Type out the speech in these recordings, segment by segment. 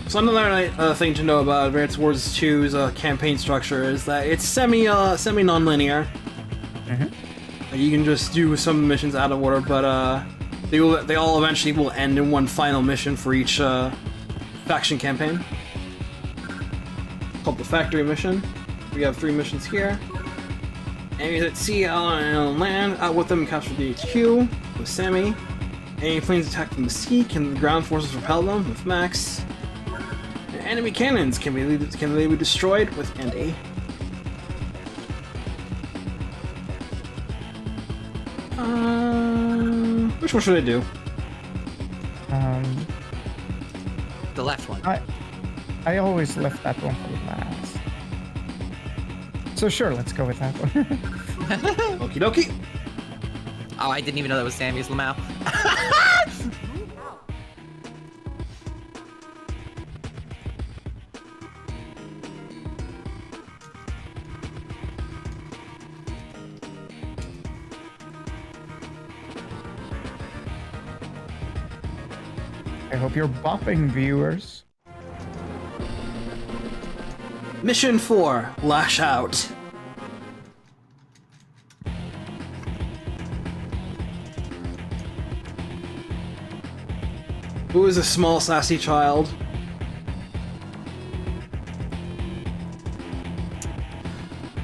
So another thing to know about Advance Wars 2's campaign structure is that it's semi non-linear. You can just do some missions out of order, but they all eventually will end in one final mission for each faction campaign. Called the Factory Mission. We have 3 missions here. Enemies at sea, on land, out with them and capture the HQ with Sammy. Enemy planes attack from the sea, can the ground forces repel them with Max. And enemy cannons can they be destroyed with Andy. Which one should I do? The left one. I always left that one for last. So sure, let's go with that one. Okie dokie. Oh, I didn't even know that was Sammy's Lamau. I hope you're bopping, viewers. Mission 4, Lash Out. Who is a small sassy child?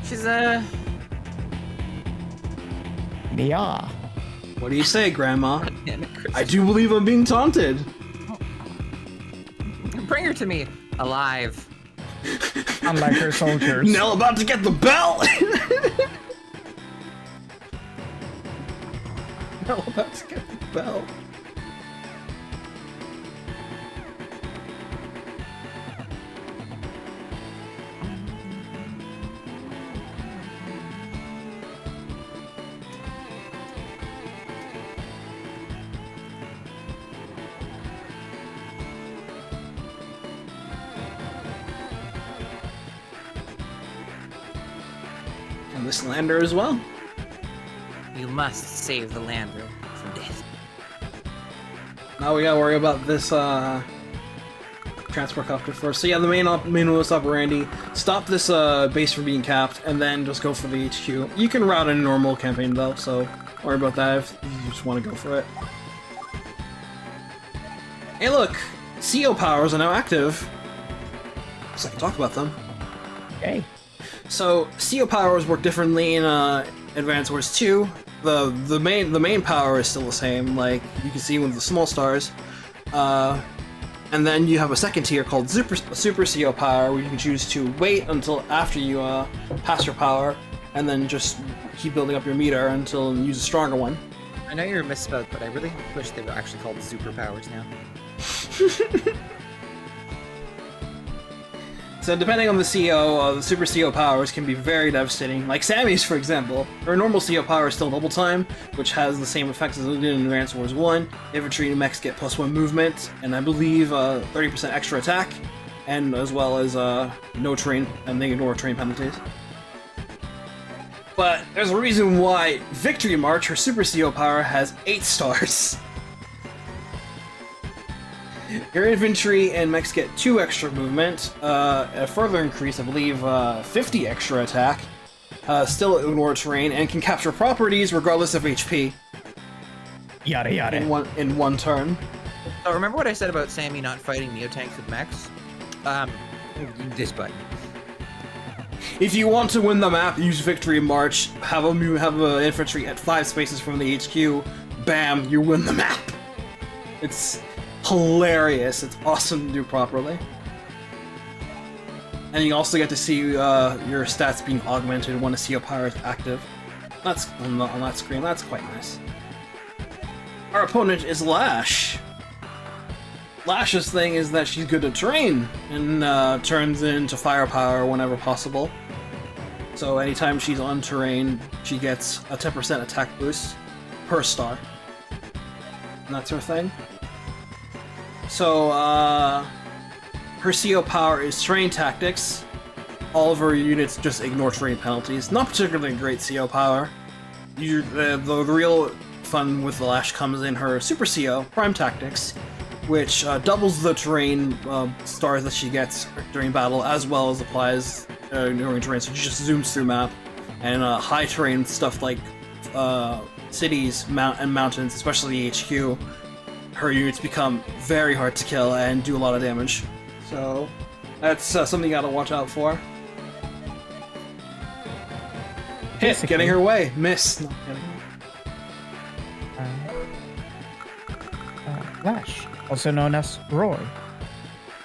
She's Yeah. What do you say, Grandma? I do believe I'm being taunted. Bring her to me, alive. Unlike her soldiers. Nell about to get the bell! Nell about to get the bell. And this lander as well. You must save the lander from death. Now we gotta worry about this transport copter first. So yeah, the main modus operandi: stop this base from being capped, and then just go for the HQ. You can route in a normal campaign though, so don't worry about that if you just want to go for it. Hey, look, CO powers are now active. So I can talk about them. Okay. So CO powers work differently in Advance Wars 2. The main power is still the same, like you can see with the small stars. And then you have a second tier called Super CO power, where you can choose to wait until after you pass your power, and then just keep building up your meter until you use a stronger one. I know you're a misspoke, but I really wish they were actually called superpowers now. So depending on the CO, the Super CO powers can be very devastating. Like Sammy's, for example. Her normal CO power is still double time, which has the same effects as it did in Advance Wars 1. Infantry and mechs get +1 movement, and I believe 30% extra attack, and as well as no terrain, and they ignore terrain penalties. But there's a reason why Victory March, her Super CO power, has 8 stars. Your infantry and mechs get 2 extra movement, a further increase, I believe, 50 extra attack, still ignore terrain, and can capture properties regardless of HP. Yada yada. In one turn. So remember what I said about Sammy not fighting Neotanks with mechs? This button. If you want to win the map, use Victory March, have a infantry at 5 spaces from the HQ, bam, you win the map! It's hilarious. It's awesome to do properly. And you also get to see your stats being augmented when a CO power is active. That's on that screen. That's quite nice. Our opponent is Lash. Lash's thing is that she's good at terrain and turns into firepower whenever possible. So anytime she's on terrain, she gets a 10% attack boost per star. And that's her thing. So, her CO power is terrain tactics. All of her units just ignore terrain penalties. Not particularly great CO power. The real fun with the Lash comes in her Super CO, prime tactics. which doubles the terrain stars that she gets during battle, as well as applies during terrain. So she just zooms through map, and high terrain stuff like cities and mountains, especially the HQ, her units become very hard to kill and do a lot of damage. So that's something you gotta watch out for. Hit, Basically. getting her way, miss. Not getting her. Lash, also known as Roy.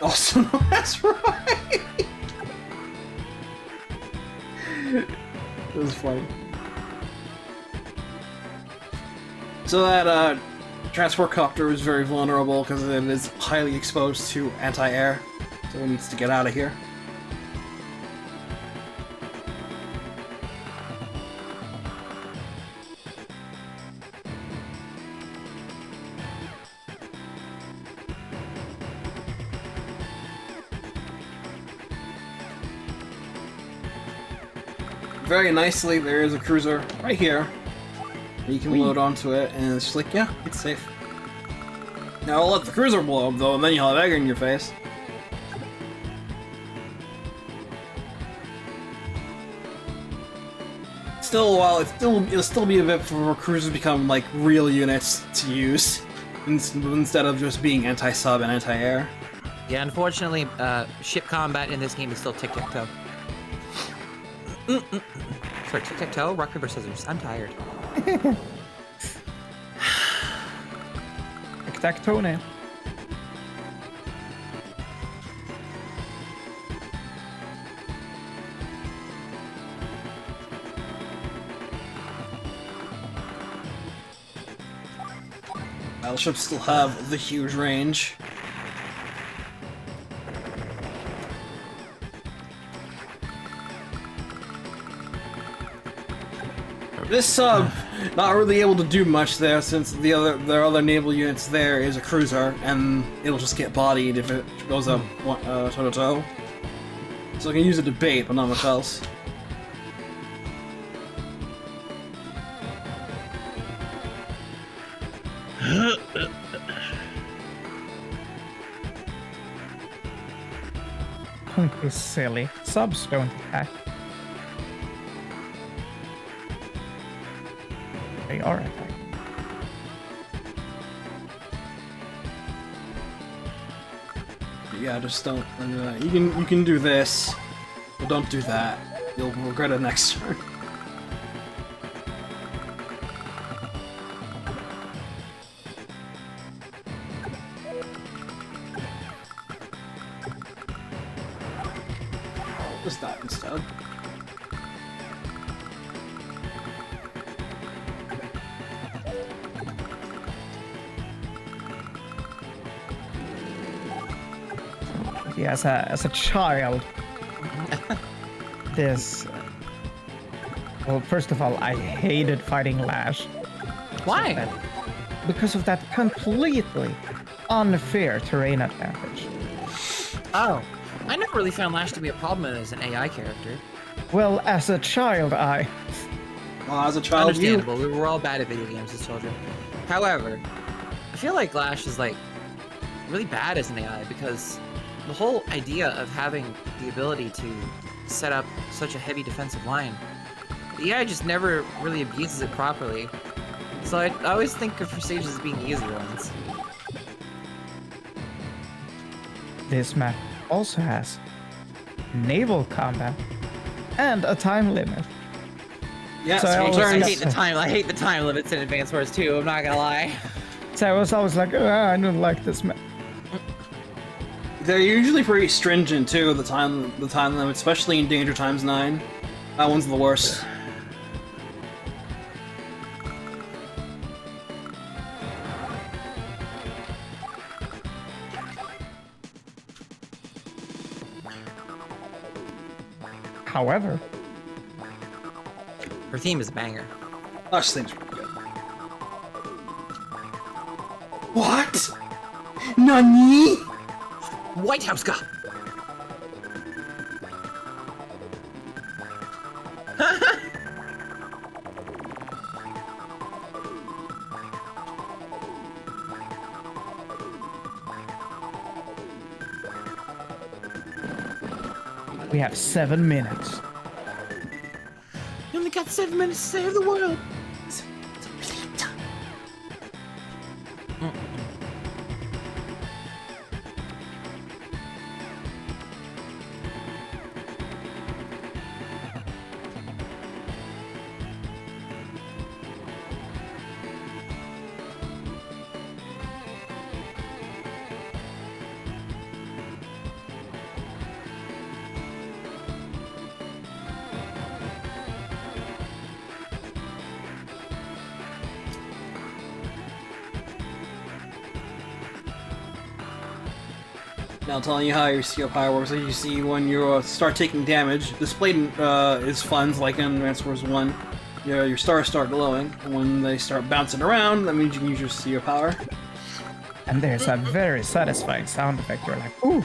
Also known as right. It was funny. So that transport copter is very vulnerable because it is highly exposed to anti-air, so it needs to get out of here. Very nicely, there is a cruiser right here. You can load onto it, and it's just like, yeah, it's safe. Now I'll let the cruiser blow up though, and then you'll have egg in your face. Still, while it'll still be a bit for cruisers to become like real units to use, instead of just being anti-sub and anti-air. Yeah, unfortunately, ship combat in this game is still tic-tac-toe. Sorry, tic-tac-toe? Rock, paper, scissors. I'm tired. Tic-tac-toe now. Battleships still have the huge range. This sub not really able to do much there, since their other naval units there is a cruiser, and it'll just get bodied if it goes up toe to toe. So I can use it to bait, but not much else. Don't be silly. Subs don't attack. They are attacking. Yeah, just don't. You can do this, but don't do that. You'll regret it next turn. Just die instead. Yeah, as a child, this. Well, first of all, I hated fighting Lash. Why? Because of that completely unfair terrain advantage. Oh. I never really found Lash to be a problem as an AI character. Well, as a child, Well, as a child, Understandable. We were all bad at video games as children. However, I feel like Lash is like really bad as an AI because the whole idea of having the ability to set up such a heavy defensive line, the AI just never really abuses it properly. So I always think of stages as being easier ones. this map also has naval combat and a time limit. Yes, So I always- I hate the time limits in Advance Wars 2, I'm not gonna lie. So I was always like, I don't like this map. they're usually pretty stringent too. The time limit, especially in Danger Times 9. That one's the worst. However, Her theme is a banger. Lash thing's pretty good. What? Nani? White House guy! We have 7 minutes. You only got 7 minutes to save the world. Now telling you how your CO power works. As you see, when you start taking damage, displayed is funds like in Advanced Wars 1. Your stars start glowing, and when they start bouncing around, that means you can use your CO power. And there's a very satisfying sound effect. You're like, ooh.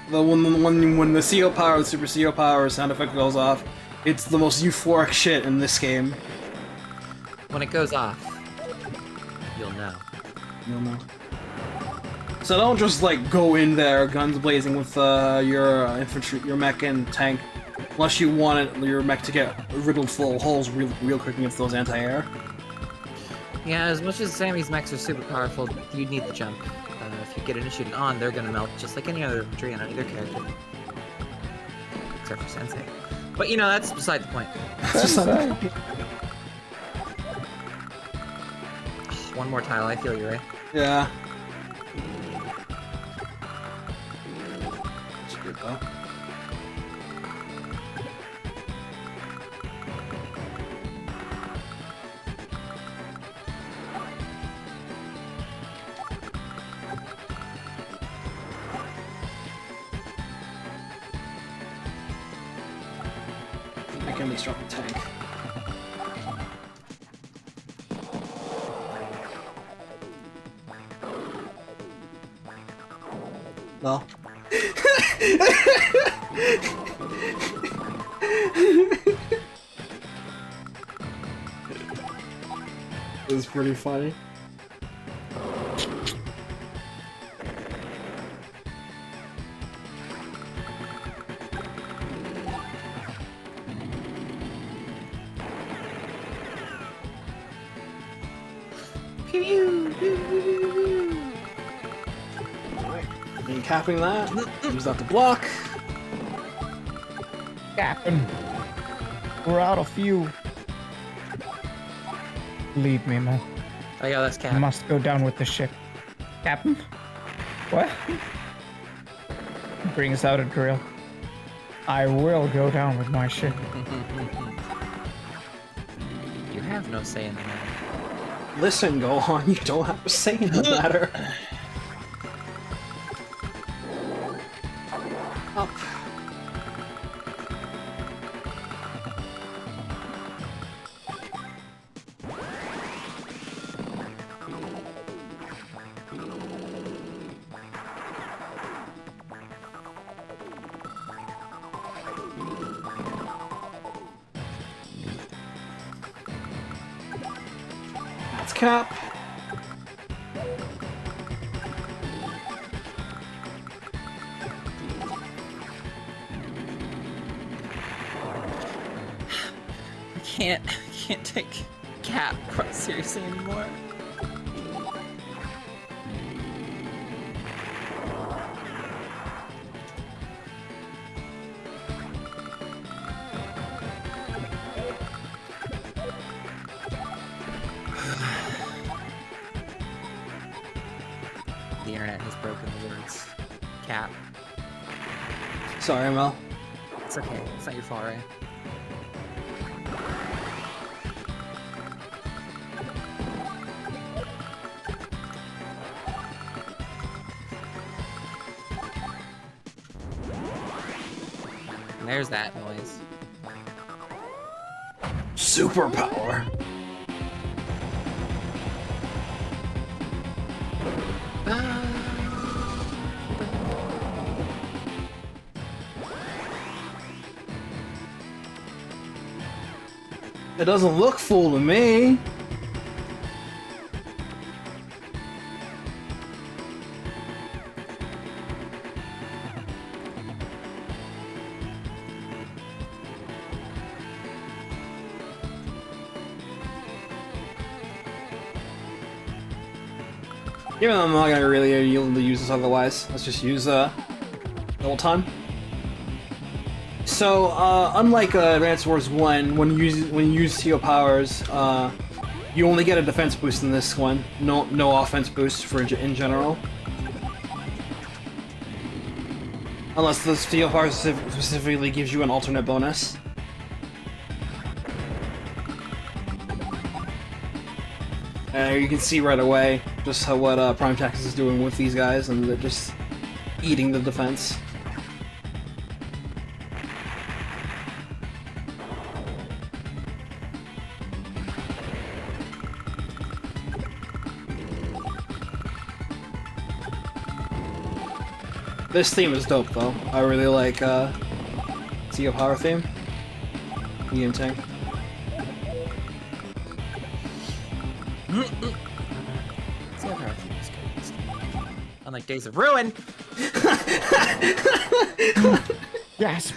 When the CO power, the Super CO power sound effect goes off, it's the most euphoric shit in this game. When it goes off, you'll know. You'll know. So don't just like go in there guns blazing with your infantry, your mech and tank, unless you want your mech to get riddled full of holes real quick against those anti-air. Yeah, as much as Sammy's mechs are super powerful, you need the jump. If you get initiated on, they're gonna melt just like any other infantry on either character. Except for Sensei. But you know, that's beside the point. One more tile, I feel you, right? Yeah. That's good though. I can disrupt the tank. Well. It was pretty funny. And capping that, use that to block. Captain, we're out of fuel. Lead me, man. Oh yeah, that's I Cap. must go down with the ship. Captain? What? Brings out a drill. I will go down with my ship. You have no say in the matter. Listen, go on, you don't have to say in the matter. Up. That's Cap. I can't take Cap quite seriously anymore. The internet has broken the words. Cap. Sorry, Mel. It's okay. It's not your fault, right? And there's that noise. Superpower. It doesn't look full to me. Given I'm not gonna really be able to use this otherwise, let's just use double time. So unlike Advanced Wars 1, when you use Seal Powers, you only get a defense boost in this one. No offense boost in general. Unless the Steel Power specifically gives you an alternate bonus. You can see right away just what Prime Taxis is doing with these guys, and they're just eating the defense. This theme is dope, though. I really like Sea of Power theme. Medium tank. Unlike Days of Ruin. Yes.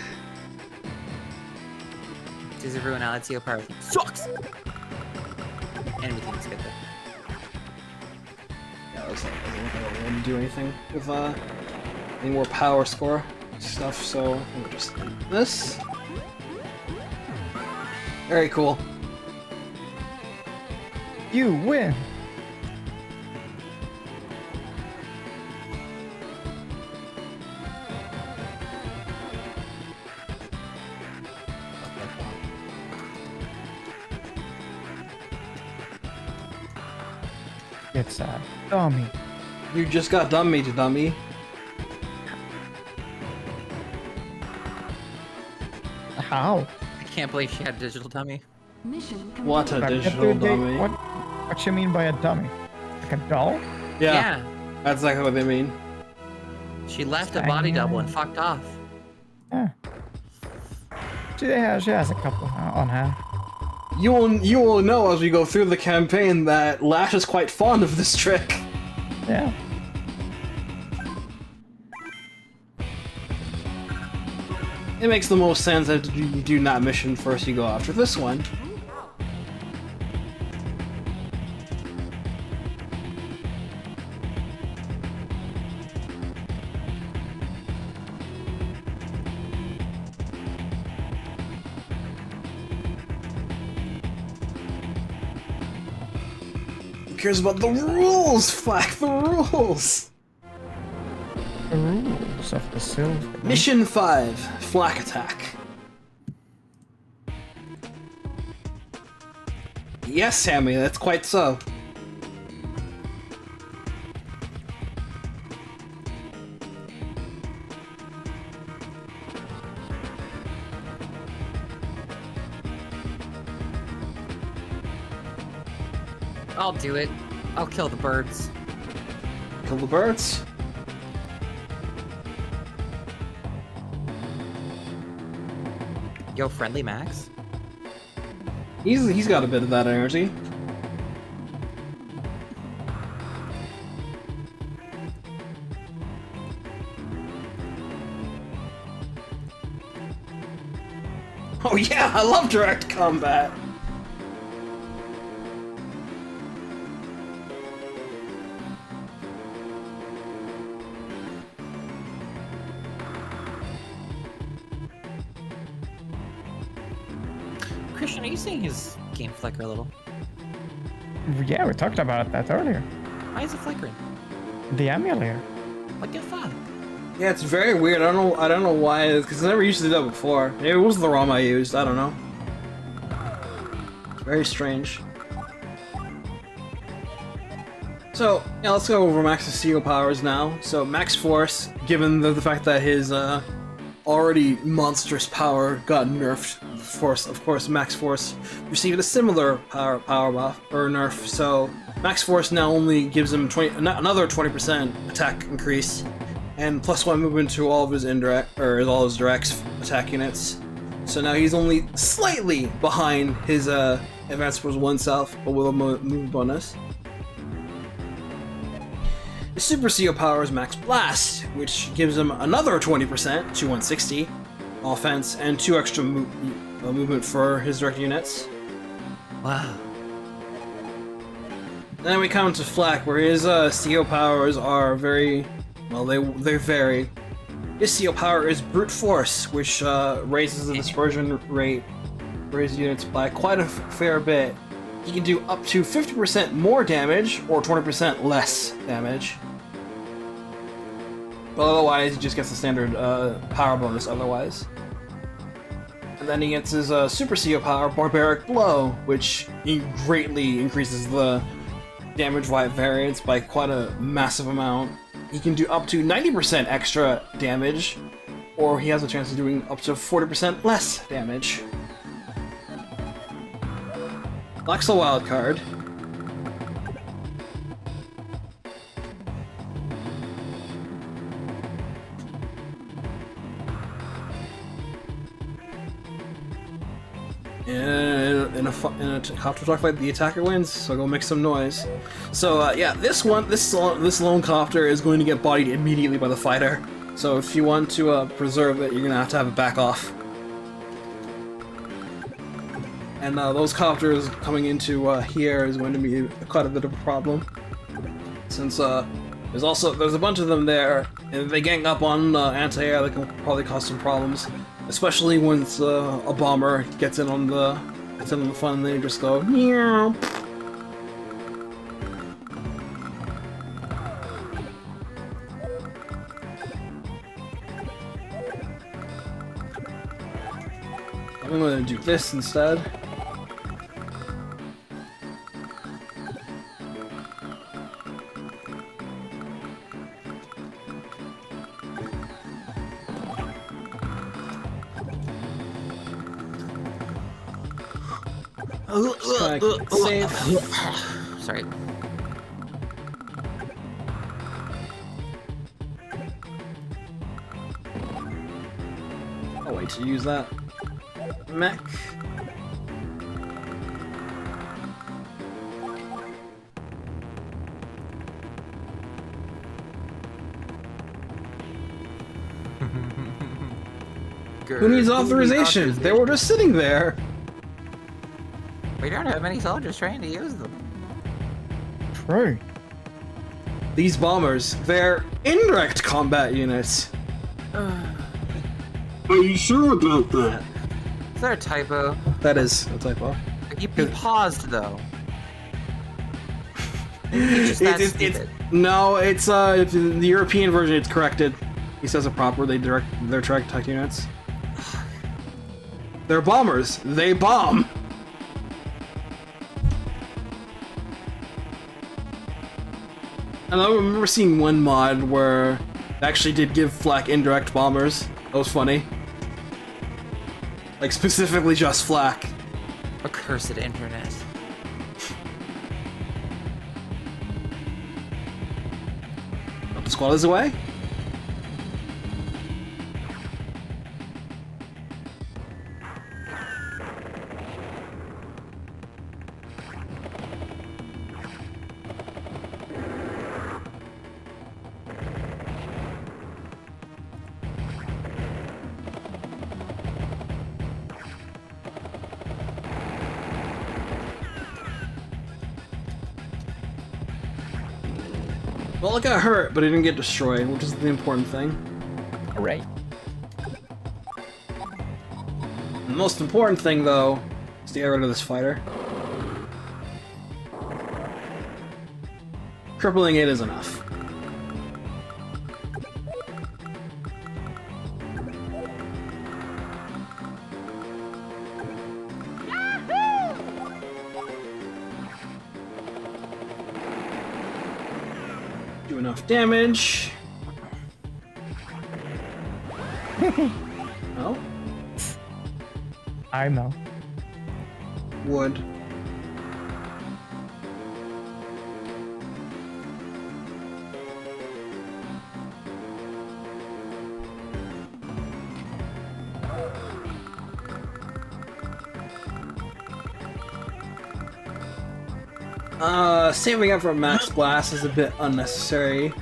Days of Ruin, Allied Seal Power sucks. Enemy thing's good though. Yeah, I was like, I don't want to do anything with any more power score stuff, so we'll just do this. Very cool. You win. It's a dummy. You just got dummy to dummy. How? I can't believe she had a digital dummy. What a But digital dummy. What you mean by a dummy? Like a doll? Yeah, that's exactly what they mean. She left a body double and fucked off. Yeah. She has a couple on her. You will know as we go through the campaign that Lash is quite fond of this trick. Yeah. It makes the most sense that you do that mission first, you go after this one. Who cares about the rules, Flak? The rules! The rules of the silver. Mission 5, Flak Attack. Yes, Sammy, that's quite so. I'll do it. I'll kill the birds. Kill the birds. Yo, friendly Max. He's got a bit of that energy. Oh yeah, I love direct combat. Christian, are you seeing his game flicker a little? Yeah, we talked about that earlier. Why is it flickering? The emulator. What the fuck? Yeah, it's very weird. I don't know why, because I never used to do that before. Maybe it was the ROM I used. I don't know. It's very strange. So yeah, let's go over Max's seal powers now. So Max Force, given the fact that his already monstrous power got nerfed, of course, Max Force received a similar power buff or nerf. So Max Force now only gives him another 20% attack increase, and +1 movement to all of his all his direct attack units. So now he's only slightly behind his Advanced Wars 1 self, but with a move bonus. His Super Seal power is Max Blast, which gives him another 20% to 160 offense and 2 extra movement for his direct units. Wow. then we come to Flak, where his CO powers are very, well, they vary. His CO power is Brute Force, which raises the dispersion rate for his units by quite a fair bit. He can do up to 50% more damage, or 20% less damage. But otherwise, he just gets the standard power bonus otherwise. And then he gets his Super CO power, Barbaric Blow, which greatly increases the damage variance by quite a massive amount. He can do up to 90% extra damage, or he has a chance of doing up to 40% less damage. Flak's a wild card. In a copter talk fight, the attacker wins, so go make some noise. So yeah, this lone copter is going to get bodied immediately by the fighter. So if you want to preserve it, you're gonna have it back off. And those copters coming into here is going to be quite a bit of a problem, since there's a bunch of them there, and if they gang up on anti-air, they can probably cause some problems. Especially once a bomber gets in on the fun, and they just go meow. I'm gonna do this instead. Save. Sorry. I'll wait to use that mech. Who needs authorization? They were just sitting there. We don't have any soldiers trying to use them. True. These bombers, they're indirect combat units. Are you sure about that? Is there a typo? That is a typo. He paused though. It's just that stupid. No, it's the European version. It's corrected. He says it proper. They're direct attack units. They're bombers. They bomb. And I remember seeing one mod where they actually did give Flak indirect bombers. That was funny. Like, specifically just Flak. Accursed internet. The squad is away? Well, it got hurt, but it didn't get destroyed, which is the important thing. Right. The most important thing, though, is to get rid of this fighter. Crippling it is enough. Do enough damage. Oh? I know. Wood. Saving up for Max Blast is a bit unnecessary.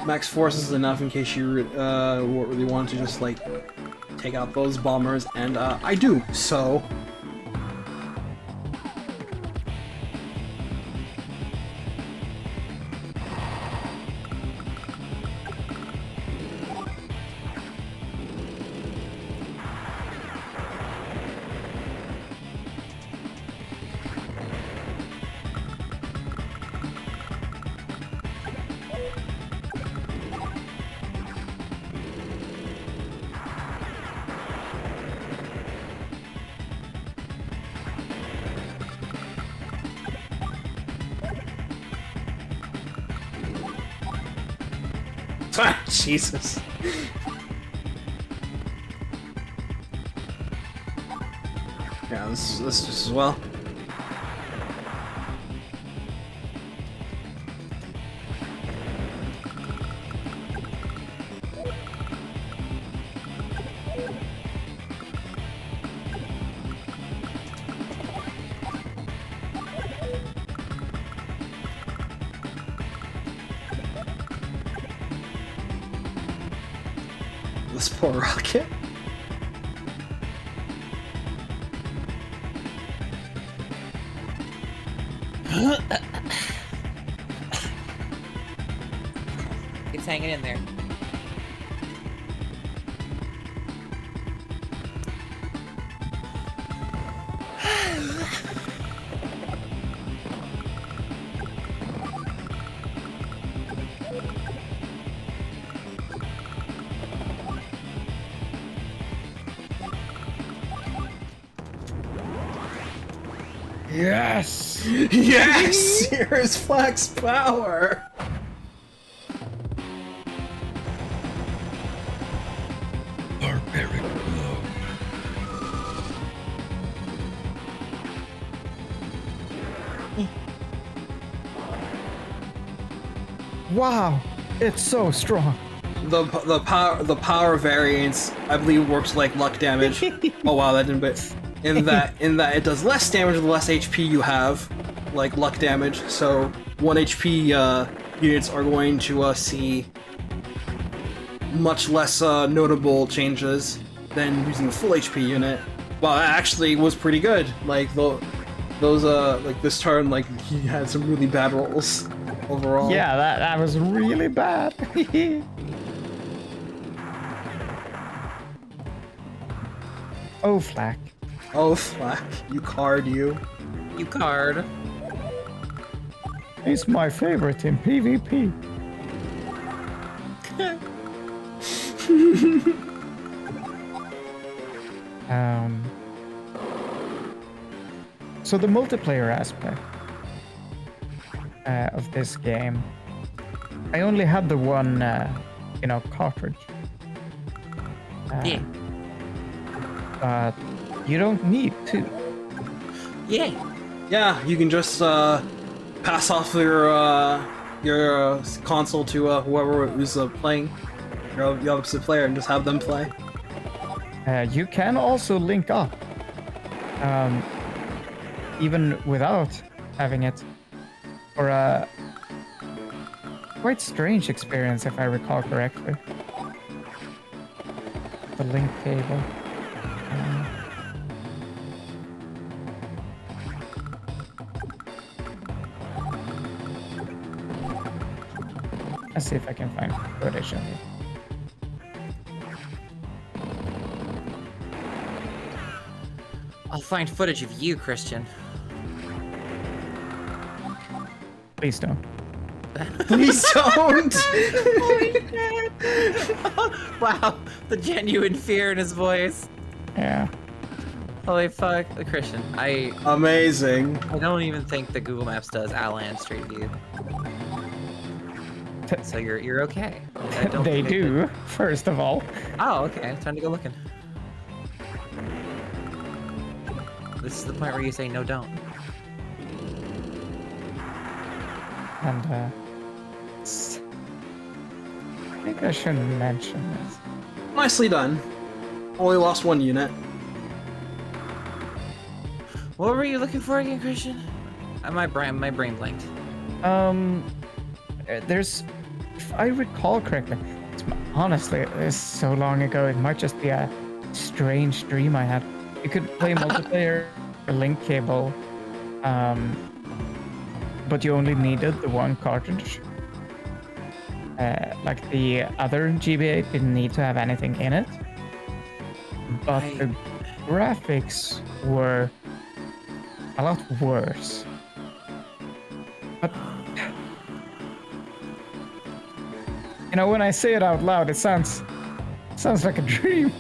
Max Force is enough in case you really want to just, like, take out those bombers, and I do, so... Jesus. Yeah, this just as well. This poor rocket. It's hanging in there. Yes! Yes! Here's Flak's power! Barbaric blow. Wow! It's so strong. The power variance, I believe, works like luck damage. Oh wow, that didn't bit. In that it does less damage the less HP you have, like luck damage. So 1 HP units are going to see much less notable changes than using the full HP unit. Wow, that actually was pretty good. Like those like this turn, like he had some really bad rolls overall. Yeah, that was really bad. Oh, Flak. Oh, Flak, you card you. You card. He's my favorite in PvP. So the multiplayer aspect of this game, I only had the one, cartridge. Yeah. But you don't need to. Yeah. Yeah, you can just pass off your console to whoever who's playing your opposite player and just have them play. You can also link up, even without having it, for a quite strange experience, if I recall correctly. The link cable. Let's see if I can find footage of it. I'll find footage of you, Christian. Please don't. Please don't! Wow, the genuine fear in his voice. Yeah. Holy fuck, Christian. I Amazing. don't even think that Google Maps does Outland Street View. So you're okay. I don't They think do, first of all. Oh, okay. Time to go looking. This is the point where you say no, don't. And, I think I shouldn't mention this. Nicely done. Only lost 1 unit. What were you looking for again, Christian? My brain blanked. There's, if I recall correctly, honestly, it's so long ago, it might just be a strange dream I had. You could play multiplayer link cable, but you only needed the one cartridge. Like the other GBA didn't need to have anything in it, but the graphics were a lot worse. But when I say it out loud, it sounds like a dream.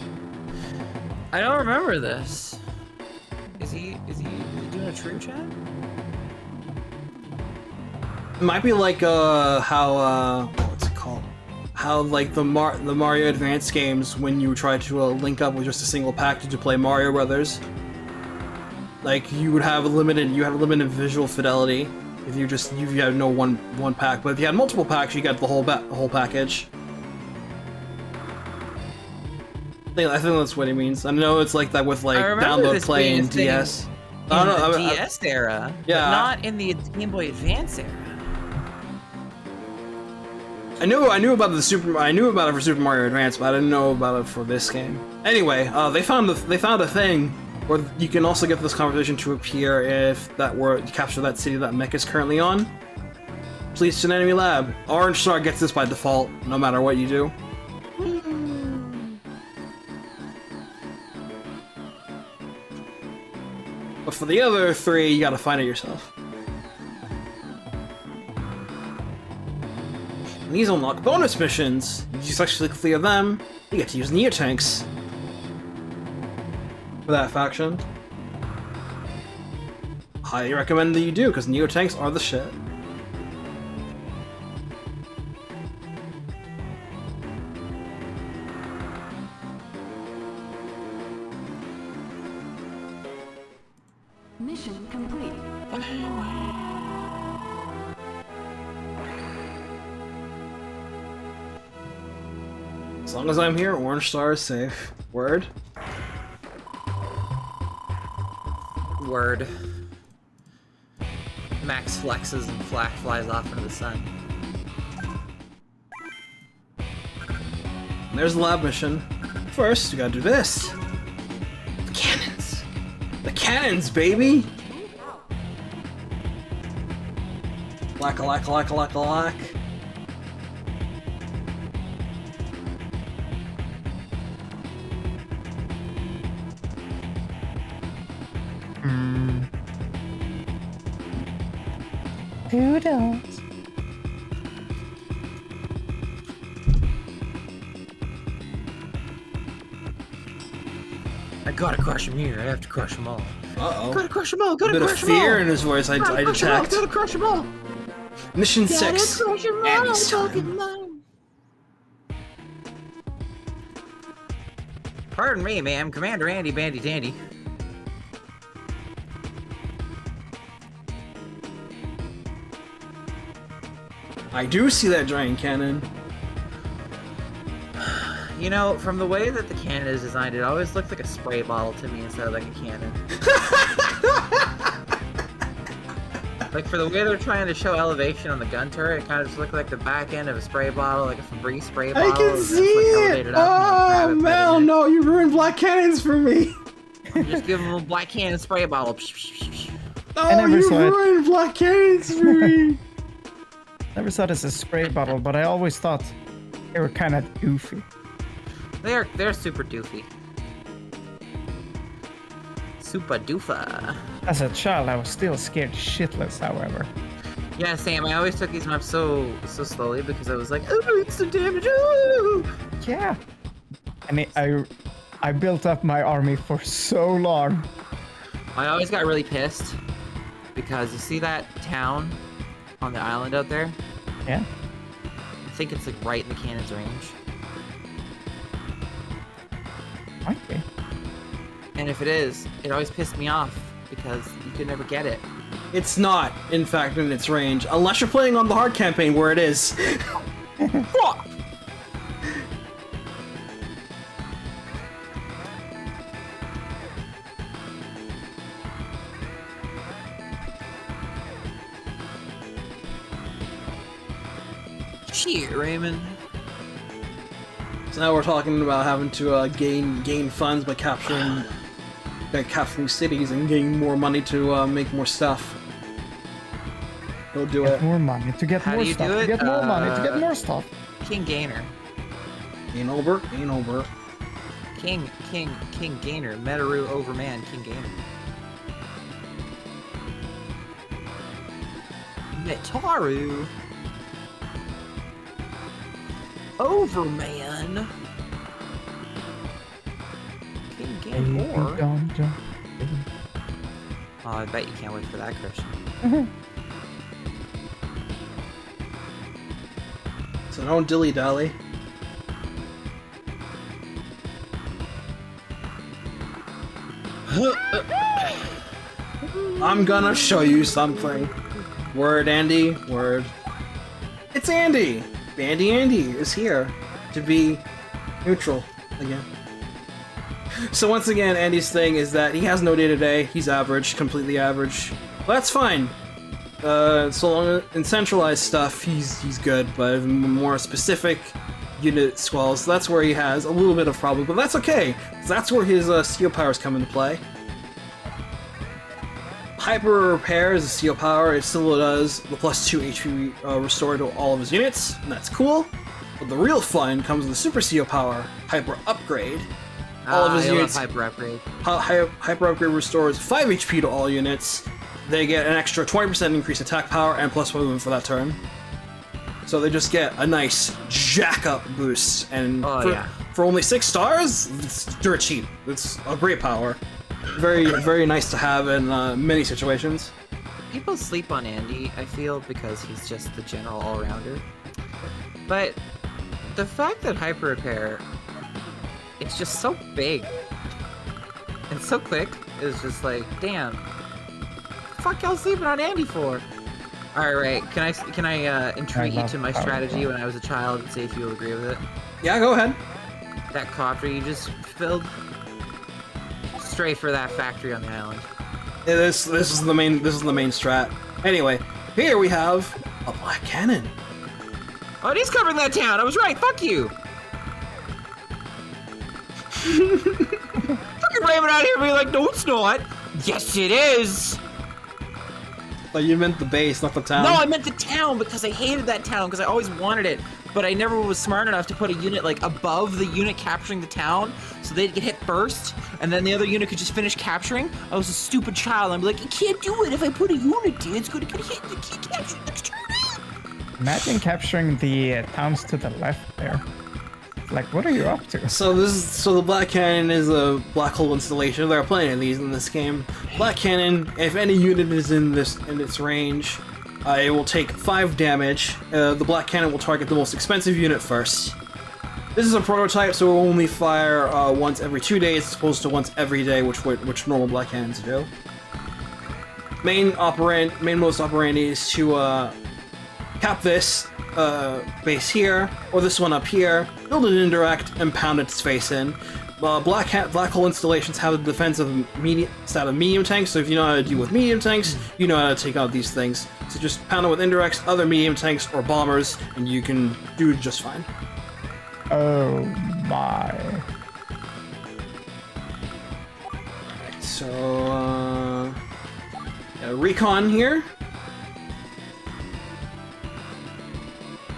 I don't remember this. Is he doing a true chat? It might be like how what's it called? how like the Mario Advance games, when you try to link up with just a single package to play Mario Brothers, like you had limited visual fidelity if you had no one pack. But if you had multiple packs, you got the whole package. I think that's what he means. I know it's like that with like download play and DS. In the DS era, yeah, but not in the Game Boy Advance era. I knew about it for Super Mario Advance, but I didn't know about it for this game. Anyway, they found a thing where you can also get this conversation to appear if you capture that city that Mech is currently on. Please to an enemy lab. Orange Star gets this by default, no matter what you do. But for the other three, you gotta find it yourself. And these unlock bonus missions. If you successfully clear them, you get to use Neotanks for that faction. Highly recommend that you do, because Neotanks are the shit. Mission complete. As long as I'm here, Orange Star is safe. Word? Word. Max flexes and Flak flies off into the sun. And there's the lab mission. First, you gotta do this. The cannons! The cannons, baby! Lack. Doodles. I gotta crush him here. I have to crush them all. Uh-oh. Gotta crush them all. A Gotta bit of crush them all. fear in his voice, I detect. Gotta crush them all. Mission 6. Gotta crush them all. Andy's time. Fucking mine. Pardon me, ma'am. Commander Andy Bandy Dandy. I do see that giant cannon. You know, from the way that the cannon is designed, it always looked like a spray bottle to me instead of like a cannon. Like, for the way they're trying to show elevation on the gun turret, it kind of just looked like the back end of a spray bottle, like a Febreze spray bottle. I can see it! Oh, Mel, no, you ruined black cannons for me! Just give them a black cannon spray bottle. Oh, you ruined black cannons for me! Never saw this as a spray bottle, but I always thought they were kind of goofy. They're super doofy. Super doofa. As a child, I was still scared shitless, however. Yeah, Sam, I always took these maps so slowly because I was like, oh, it's the damage. Ooh! Yeah. And I built up my army for so long. I always got really pissed because you see that town on the island out there? Yeah. I think it's like right in the cannon's range. Might be. And if it is, it always pissed me off because you could never get it. It's not, in fact, in its range. Unless you're playing on the hard campaign where it is. Fuck! Shit, Raymond. So now we're talking about having to gain funds by capturing cities and getting more money to make more stuff. Go do it. More money to get How more do you stuff. do it? To get more money to get more stuff. King Gainer. Ain't over. King Gainer. Metaru over man, King Gainer. Metaru. Overman. King Gainer. Oh, I bet you can't wait for that, Christian. So don't dilly-dally. I'm gonna show you something. Word, Andy. Word. It's Andy. Andy is here to be neutral again. So once again, Andy's thing is that he has no day-to-day. He's average, completely average. Well, that's fine. So long as in centralized stuff, he's good, but more specific unit squalls, that's where he has a little bit of problem, but that's okay. That's where his steel powers come into play. Hyper Repair is a steel power. It still does the +2 HP restore to all of his units, and that's cool. But the real fun comes with the Super Steel Power, Hyper Upgrade. All of his units. Hyper Upgrade. Hyper Upgrade restores 5 HP to all units. They get an extra 20% increased attack power and +1 movement for that turn. So they just get a nice jack-up boost, and for only 6 stars, it's dirt cheap. It's a great power. Very, very nice to have in many situations. People sleep on Andy, I feel, because he's just the general all-rounder. But the fact that Hyper Repair, it's just so big and so quick, is just like, damn. What the fuck y'all sleeping on Andy for? Alright, can I entreat you to my strategy when I was a child and see if you'll agree with it? Yeah, go ahead. That copter you just filled? Straight for that factory on the island. Yeah, this is the main strat. Anyway, here we have a black cannon. Oh, it is covering that town. I was right. Fuck you. Fucking Raymond out here being like, no, it's not. Yes, it is. But you meant the base, not the town. No, I meant the town because I hated that town because I always wanted it, but I never was smart enough to put a unit like above the unit capturing the town so they'd get hit first, and then the other unit could just finish capturing. I was a stupid child. I'm like, you can't do it. If I put a unit there, it's gonna get hit. You can't capture next turn. Imagine capturing the towns to the left there. Like, what are you up to? So the Black Cannon is a black hole installation. There are plenty of these in this game. Black Cannon, if any unit is in its range, it will take 5 damage. The Black Cannon will target the most expensive unit first. This is a prototype, so it will only fire once every 2 days as opposed to once every day, which normal Black Cannons do. Main modus operandi is to cap this base here, or this one up here, build an indirect, and pound its face in. Black hole installations have the defense of medium tanks, so if you know how to deal with medium tanks, you know how to take out these things. So just pound it with indirects, other medium tanks, or bombers, and you can do just fine. Oh my. So, recon here.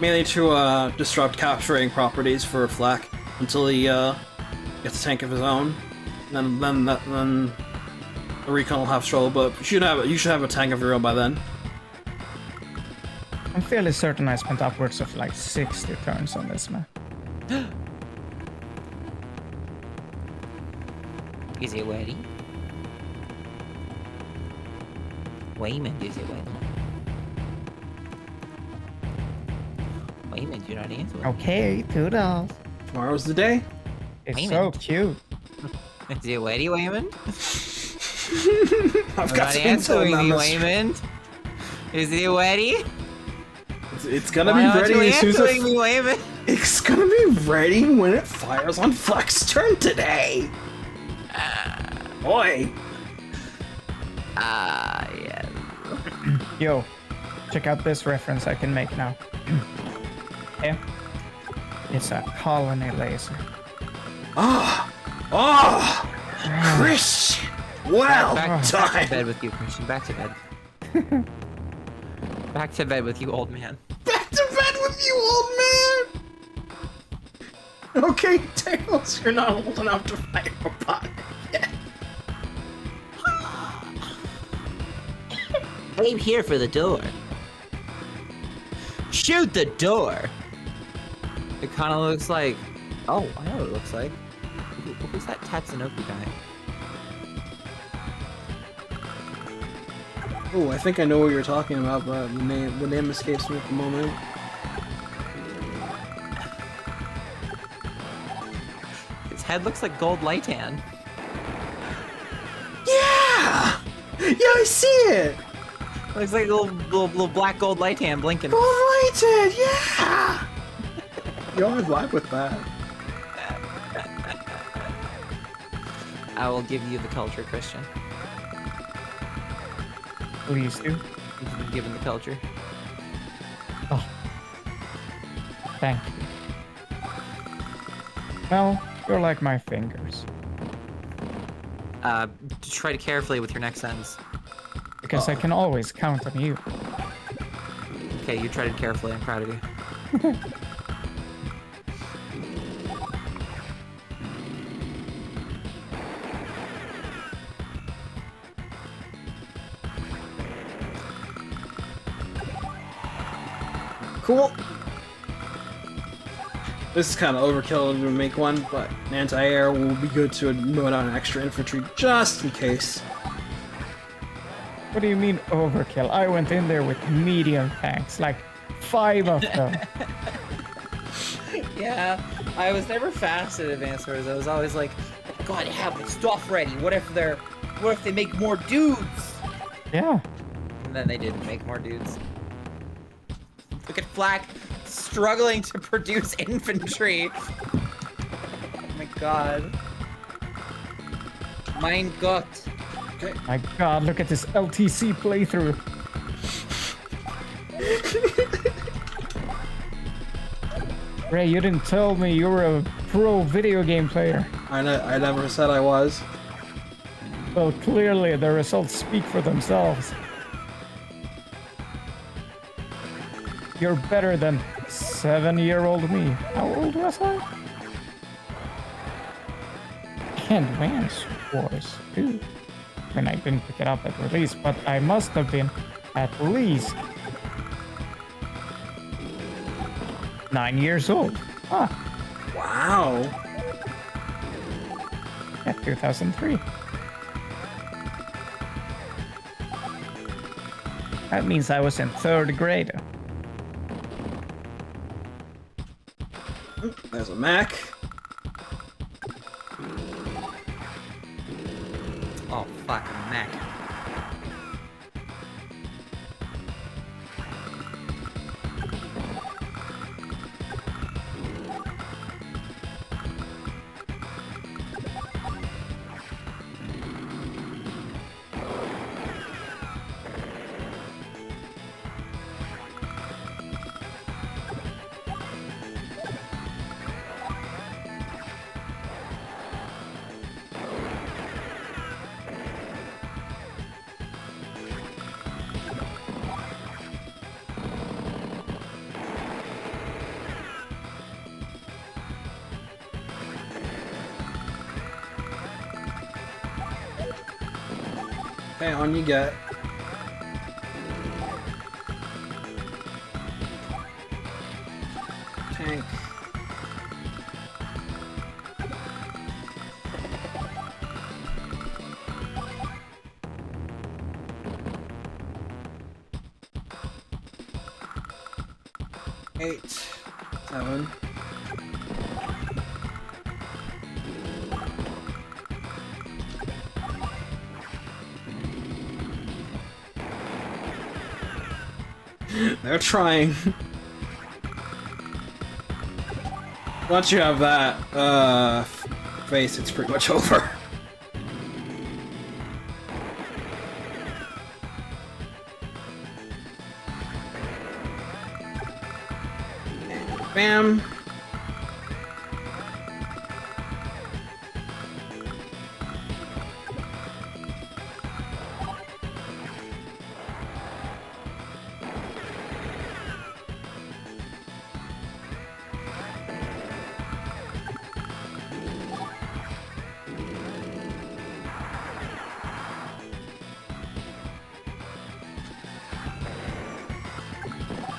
Mainly to disrupt capturing properties for Flak until he gets a tank of his own. Then the recon will have trouble, but you should have a tank of your own by then. I'm fairly certain I spent upwards of like 60 turns on this map. Is it ready? Wayman, is it ready? Wayman, you're not answering. Okay, $2. Tomorrow's the day. It's Wayman. so cute. Is it ready, Wayman? I've You're got not some answering intel me, on this. Wayman. Is it ready? It's gonna Why be aren't ready you as soon as answering me, Wayman? it's gonna be ready when it fires on Flak's turn today. Boy. Yes. Yo, check out this reference I can make now. Yeah. It's a colony laser. Chris! Well Back to done! bed with you, Christian. Back to bed. Back to bed with you, old man. Back to bed with you, old man! Okay, Tails, you're not old enough to fight a robot yet. Aim here for the door. Shoot the door! It kind of looks like... Oh, I know what it looks like. Who's that Tatsunoko guy? Oh, I think I know what you're talking about, but the name escapes me at the moment. His head looks like gold Lightan. Yeah, I see it! Looks like a little black gold light hand blinking. Gold lighted, yeah! You always vibe with that. I will give you the culture, Christian. Please do. You've been given the culture. Oh. Thank you. Well, you're like my fingers. Tread carefully with your next sentence. Because I can always count on you. Okay, you treaded carefully. I'm proud of you. Cool. This is kind of overkill to make one, but anti-air will be good to mode on extra infantry just in case. What do you mean overkill? I went in there with medium tanks, like 5 of them. Yeah, I was never fast at advanced orders. I was always like, God, have my stuff ready. What if they make more dudes? Yeah. And then they didn't make more dudes. Look at Flak struggling to produce infantry. Oh my god. Mein Gott. My god, look at this LTC playthrough. Ray, you didn't tell me you were a pro video game player. I never said I was. Well, clearly the results speak for themselves. You're better than 7-year-old me. How old was I? And Advance Wars, too. I mean, I didn't pick it up at release, but I must have been at least 9 years old. Huh. Wow. Yeah, 2003. That means I was in 3rd grade. There's a Mac. Oh, Flak and Max. Okay, on you get. Tank. Eight, 7. They're trying. Once you have that face, it's pretty much over. Bam.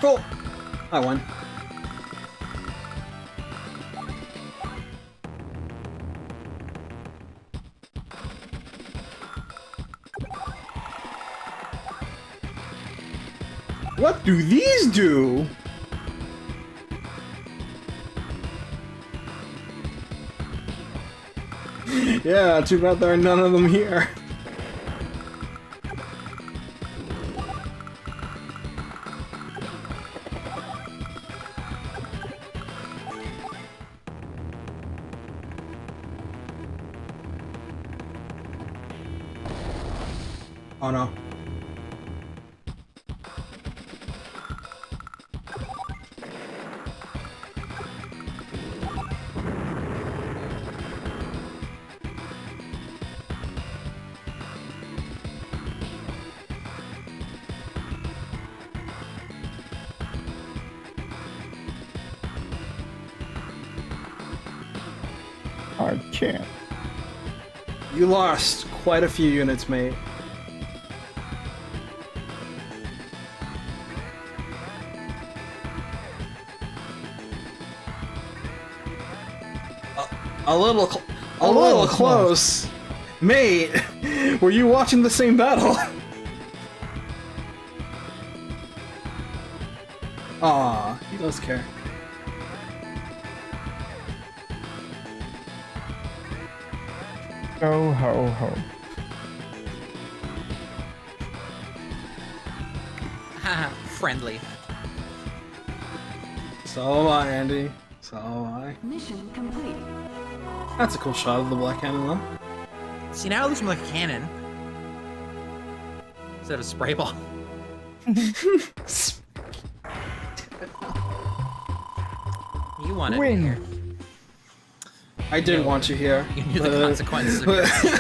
Cool. I won. What do these do? Yeah, too bad there are none of them here. Oh no. I can't. You lost quite a few units, mate. A little close. Mate, were you watching the same battle? Aw, he does care. Go ho ho. Haha, friendly. So am I, Andy. So am I. Mission complete. That's a cool shot of the black cannon, though. See, now it looks more like a cannon. Instead of a spray ball. You want it. Win. I didn't want you here. You knew the consequences of your actions.